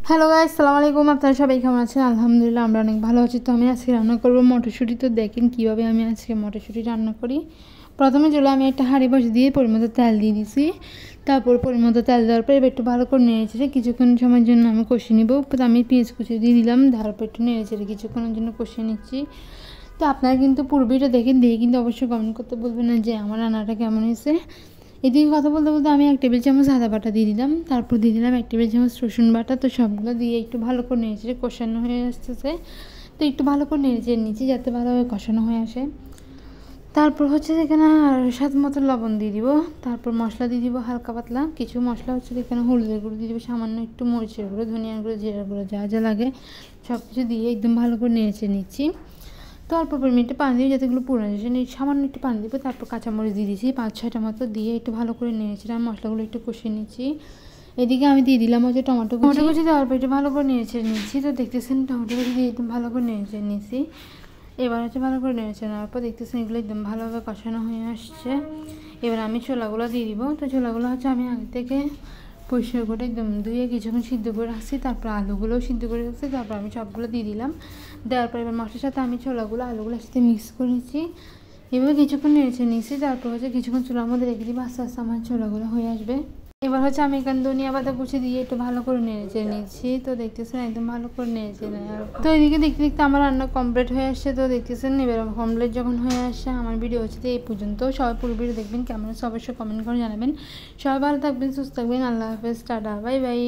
Hello guys, আসসালামু আলাইকুম। আপনারা সবাই কেমন আছেন? আলহামদুলিল্লাহ আমরা অনেক ভালো আছি। তো আমি আজকে রান্না করবো মটরশুঁটি। তো দেখেন কীভাবে আমি আজকে মটরশুঁটি রান্না করি। প্রথমে চলে আমি একটা হাঁড়ি বসে দিয়ে পরিমতো তেল দিয়ে দিছি। তারপর পরিমতো তেল দেওয়ার পর এবার একটু ভালো করে নেড়েচেড়ে কিছুক্ষণ সময়ের জন্য আমি কষিয়ে নিব। আমি পেঁয়াজ কুচি দিয়ে দিলাম, তারপর একটু নেড়েচেড়ে কিছুক্ষণের জন্য কষিয়ে নিচ্ছি। তো আপনারা কিন্তু পূর্বেটা দেখেন, দিয়ে কিন্তু অবশ্যই কমেন্ট করতে বলবেন না যে আমার রান্নাটা কেমন হয়েছে। এদিকে কথা বলতে বলতে আমি 1 টেবিল চামচ আদা বাটা দিয়ে দিলাম, তারপর দিয়ে দিলাম 1 টেবিল চামচ রসুন বাটা। তো সবগুলো দিয়ে একটু ভালো করে নেড়েচেড়ে কষানো হয়ে আসতেছে। তো একটু ভালো করে নেড়েচেড়ে নিচ্ছি যাতে ভালোভাবে কষানো হয়ে আসে। তারপর হচ্ছে এখানে স্বাদ মতো লবণ দিয়ে দিব, তারপর মশলা দিয়ে দিব হালকা পাতলা কিছু মশলা। হচ্ছে এখানে হলুদের গুঁড়ো দিয়ে দিব, সামান্য একটু মরিচের গুঁড়ো, ধনিয়ার গুঁড়ো, জিরার গুঁড়ো, যা যা লাগে সব কিছু দিয়ে একদম ভালো করে নেড়েচেড়ে নিচ্ছি। তো অল্প পরিমাণে পানি দিয়ে যাতেগুলো পুড়ে আসে সামান্য একটু পানি দিব। তারপর কাঁচামরিচ দিয়ে দিয়েছি 5-6টা মতো, দিয়ে একটু ভালো করে নেড়েছিলাম, মশলাগুলো একটু কষিয়ে নিচ্ছি। এদিকে আমি দিয়ে দিলাম হচ্ছে টমেটো কুচি দেওয়ার পর একটু ভালো করে নেড়েচেড়ে নিচ্ছি। তো দেখতেছেন টমেটো কুচি দিয়ে একদম ভালো করে নেড়েচেড়ে নিচ্ছি। এবার হচ্ছে ভালো করে নেড়েচেড়ে নেওয়ার পর দেখতেছেন এগুলো একদম ভালোভাবে কষানো হয়ে আসছে। এবার আমি ছোলাগুলো দিয়ে দিব। তো ছোলাগুলো হচ্ছে আমি আগে থেকে পরিষ্কার করে একদম ধুয়ে কিছুক্ষণ সিদ্ধ করে রাখছি, তারপর আলুগুলোও সিদ্ধ করে রাখছি। তারপর আমি সবগুলো দিয়ে দিলাম। দেওয়ার পর এবার মশলার সাথে আমি আলুগুলোর সাথে মিক্স করে নিচ্ছি। এভাবে কিছুক্ষণ নেড়েচেড়ে নিচ্ছি। তারপর হচ্ছে কিছুক্ষণ চুলার মধ্যে রেখে দিব, আস্তে আস্তে আমার ছোলাগুলো হয়ে আসবে। এবার হচ্ছে আমি এখানে ধনিয়া পাতা কুচি দিয়ে একটু ভালো করে নেড়েচেড়ে নিচ্ছি। তো দেখতেছেন একদম ভালো করে নেড়েচেড়ে নেওয়ার পর তো এদিকে দেখতে দেখতে আমার রান্না কমপ্লিট হয়ে আসছে। তো দেখতেছেন এবার কমপ্লিট যখন হয়ে আসছে আমার ভিডিও হচ্ছে এই পর্যন্ত। সবাই পুরো ভিডিও দেখবেন, কেমন হচ্ছে অবশ্যই কমেন্ট করে জানাবেন। সবাই ভালো থাকবেন, সুস্থ থাকবেন। আল্লাহ হাফেজ, টাটা, বাই বাই।